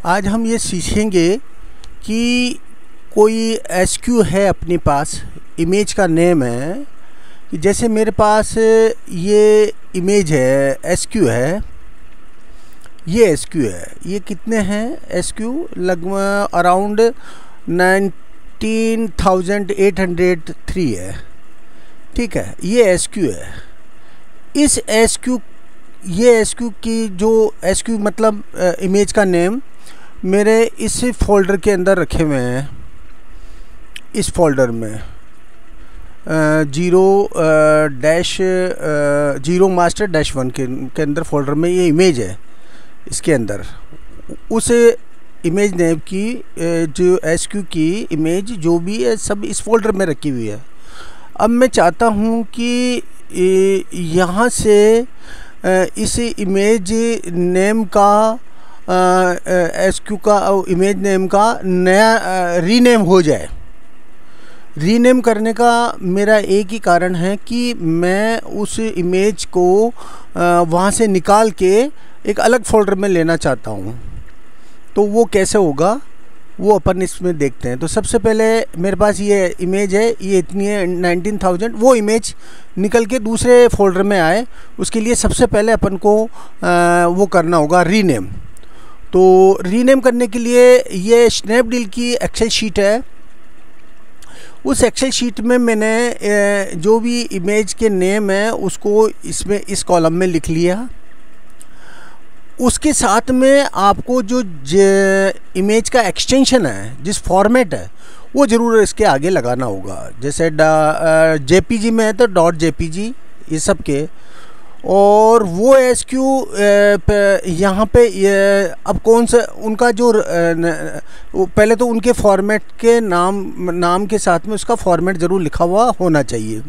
आज हम ये सीखेंगे कि कोई एसक्यू है अपने पास, इमेज का नेम है कि जैसे मेरे पास ये इमेज है, एसक्यू है, ये एसक्यू है। ये कितने हैं एसक्यू? लगभग अराउंड 19,803 है। ठीक है, ये एसक्यू है। इस एसक्यू, ये एसक्यू की जो एसक्यू मतलब इमेज का नेम मेरे इस फोल्डर के अंदर रखे हुए हैं। इस फोल्डर में जीरो मास्टर डैश 1 के अंदर फोल्डर में ये इमेज है। इसके अंदर उस इमेज नेम की जो एसक्यू की इमेज जो भी है सब इस फोल्डर में रखी हुई है। अब मैं चाहता हूँ कि यहाँ से इस इमेज नेम का एसक्यू का इमेज नेम का नया रीनेम हो जाए। रीनेम करने का मेरा एक ही कारण है कि मैं उस इमेज को वहाँ से निकाल के एक अलग फोल्डर में लेना चाहता हूँ। तो वो कैसे होगा वो अपन इसमें देखते हैं। तो सबसे पहले मेरे पास ये इमेज है, ये इतनी है 19,000। वो इमेज निकल के दूसरे फोल्डर में आए, उसके लिए सबसे पहले अपन को वो करना होगा रीनेम। तो रीनेम करने के लिए ये स्नैपडील की एक्सेल शीट है। उस एक्सेल शीट में मैंने जो भी इमेज के नेम है उसको इसमें इस कॉलम में लिख लिया। उसके साथ में आपको जो इमेज का एक्सटेंशन है, जिस फॉर्मेट है, वो ज़रूर इसके आगे लगाना होगा। जैसे जेपीजी में है तो .jpg ये सब के। और वो एसक्यू यहाँ पे अब कौन सा उनका जो पहले तो उनके फॉर्मेट के नाम के साथ में उसका फॉर्मेट ज़रूर लिखा हुआ होना चाहिए।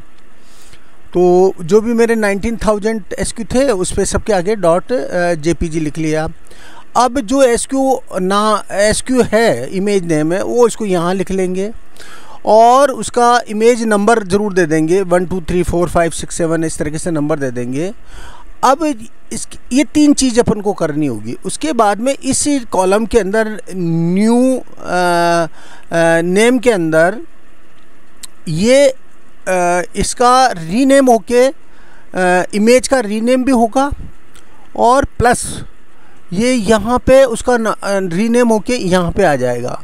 तो जो भी मेरे 19,000 एसक्यू थे उस पर सबके आगे .jpg लिख लिया। अब जो एसक्यू है, इमेज नेम है, वो इसको यहाँ लिख लेंगे और उसका इमेज नंबर ज़रूर दे देंगे, 1 2 3 4 5 6 7 इस तरीके से नंबर दे देंगे। अब ये तीन चीज़ अपन को करनी होगी। उसके बाद में इस कॉलम के अंदर न्यू नेम के अंदर ये इसका रीनेम होके इमेज का रीनेम भी होगा और प्लस ये यहाँ पे उसका रीनेम होके यहाँ पे आ जाएगा।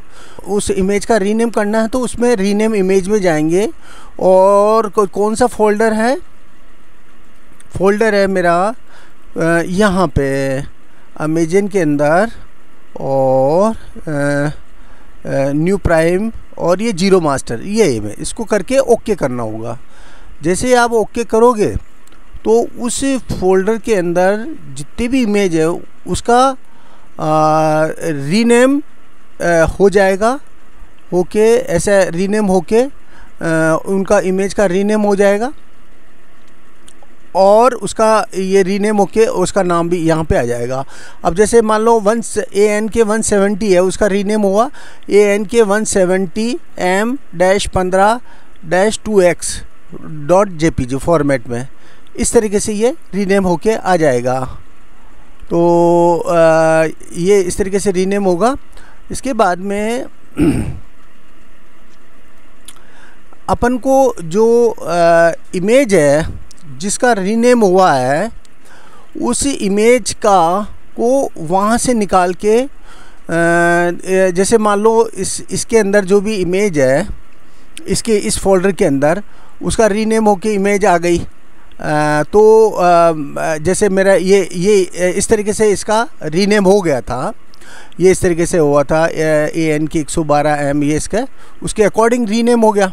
उस इमेज का रीनेम करना है तो उसमें रीनेम इमेज में जाएंगे और कौन सा फोल्डर है? फोल्डर है मेरा यहाँ पे अमेजन के अंदर और न्यू प्राइम और ये जीरो मास्टर, ये में इसको करके ओके करना होगा। जैसे आप ओके करोगे तो उस फोल्डर के अंदर जितनी भी इमेज है उसका रीनेम हो जाएगा, होके ऐसा रीनेम होके उनका इमेज का रीनेम हो जाएगा और उसका ये रीनेम होके उसका नाम भी यहाँ पे आ जाएगा। अब जैसे मान लो ANK170 है, उसका रीनेम हुआ ANK170M-15-2x.jpg फॉर्मेट में। इस तरीके से ये रीनेम होके आ जाएगा। तो ये इस तरीके से रीनेम होगा। इसके बाद में अपन को जो इमेज है जिसका रीनेम हुआ है उस इमेज को वहाँ से निकाल के जैसे मान लो इसके अंदर जो भी इमेज है इसके इस फोल्डर के अंदर उसका रीनेम होके इमेज आ गई। तो जैसे मेरा ये इस तरीके से इसका रीनेम हो गया था, ये इस तरीके से हुआ था ANK112M, ये इसका उसके अकॉर्डिंग रीनेम हो गया।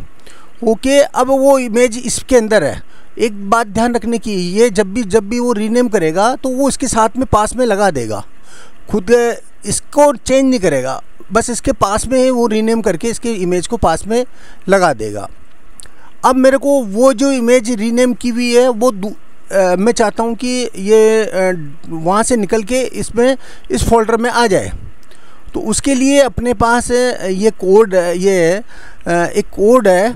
ओके, अब वो इमेज इसके अंदर है। एक बात ध्यान रखने की, ये जब भी वो रीनेम करेगा तो वो इसके साथ में पास में लगा देगा, खुद इसको चेंज नहीं करेगा, बस इसके पास में वो रीनेम करके इसके इमेज को पास में लगा देगा। अब मेरे को वो जो इमेज रीनेम की हुई है वो मैं चाहता हूँ कि ये वहाँ से निकल के इसमें इस फोल्डर में आ जाए। तो उसके लिए अपने पास ये कोड, ये एक कोड है,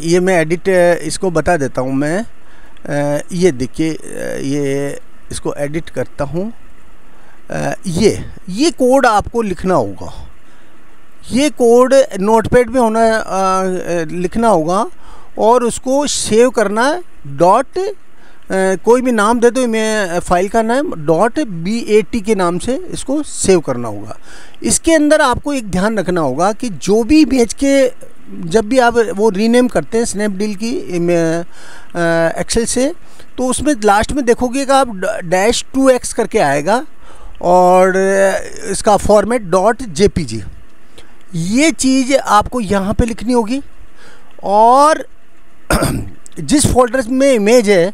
ये मैं एडिट इसको बता देता हूँ मैं। ये देखिए, ये इसको एडिट करता हूँ। ये कोड आपको लिखना होगा। ये कोड नोटपैड में होना लिखना होगा और उसको सेव करना है। डॉट कोई भी नाम दे दो, मैं फाइल का नाम .bat के नाम से इसको सेव करना होगा। इसके अंदर आपको एक ध्यान रखना होगा कि जो भी इमेज के जब भी आप वो रीनेम करते हैं स्नैपडील की एक्सेल से, तो उसमें लास्ट में देखोगे कि आप -2x करके आएगा और इसका फॉर्मेट .jpg। ये चीज़ आपको यहाँ पे लिखनी होगी और जिस फोल्डर में इमेज है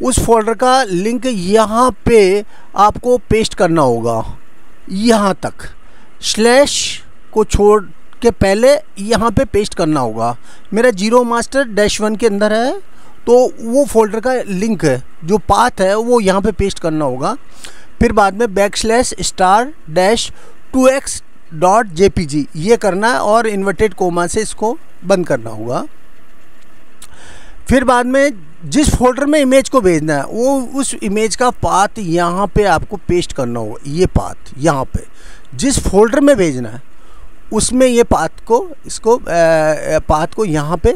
उस फोल्डर का लिंक यहाँ पे आपको पेस्ट करना होगा। यहाँ तक स्लैश को छोड़ के पहले यहाँ पे पेस्ट करना होगा। मेरा जीरो मास्टर -1 के अंदर है, तो वो फोल्डर का लिंक है, जो पाथ है वो यहाँ पे पेस्ट करना होगा। फिर बाद में \*2x.jpg ये करना है और इन्वर्टेड कोमा से इसको बंद करना होगा। फिर बाद में जिस फोल्डर में इमेज को भेजना है वो उस इमेज का पाथ यहाँ पे आपको पेस्ट करना होगा। ये पाथ यहाँ पे जिस फोल्डर में भेजना है उसमें ये पाथ को यहाँ पे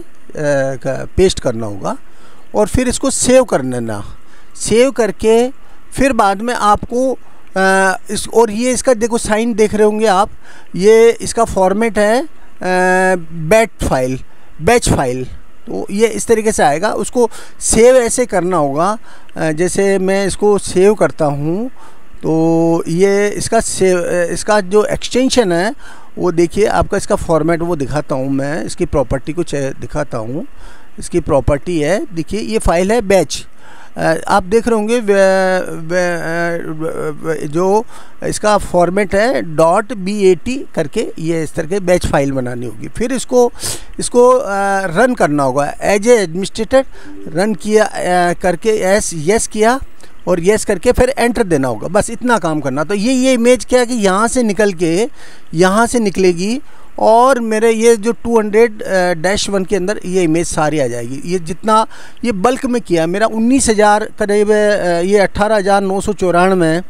पेस्ट करना होगा और फिर इसको सेव कर लेना। सेव करके फिर बाद में आपको और ये इसका देखो साइन देख रहे होंगे आप, ये इसका फॉर्मेट है बैच फाइल। तो ये इस तरीके से आएगा। उसको सेव ऐसे करना होगा, जैसे मैं इसको सेव करता हूँ तो ये इसका जो एक्सटेंशन है वो देखिए आपका, इसका फॉर्मेट वो दिखाता हूँ मैं, इसकी प्रॉपर्टी को दिखाता हूँ। इसकी प्रॉपर्टी है, देखिए ये फाइल है बैच, आप देख रहे होंगे जो इसका फॉर्मेट है .bat करके, ये इस तरह के बैच फाइल बनानी होगी। फिर इसको रन करना होगा एज ए एडमिनिस्ट्रेटर। रन किया करके यस किया और यस करके फिर एंटर देना होगा, बस इतना काम करना। तो ये इमेज क्या है कि यहाँ से निकल के यहाँ से निकलेगी और मेरे ये जो 200-1 के अंदर ये इमेज सारी आ जाएगी। ये जितना ये बल्क में किया मेरा 19,000 करीब, ये 18,994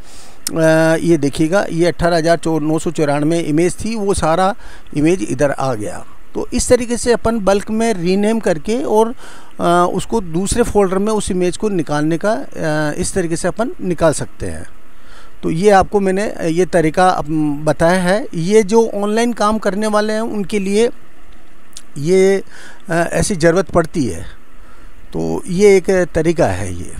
ये देखिएगा, ये 18,994 इमेज थी, वो सारा इमेज इधर आ गया। तो इस तरीके से अपन बल्क में रीनेम करके और उसको दूसरे फोल्डर में उस इमेज को निकालने का इस तरीके से अपन निकाल सकते हैं। तो ये आपको मैंने ये तरीका बताया है। ये जो ऑनलाइन काम करने वाले हैं उनके लिए ये ऐसी ज़रूरत पड़ती है, तो ये एक तरीका है ये।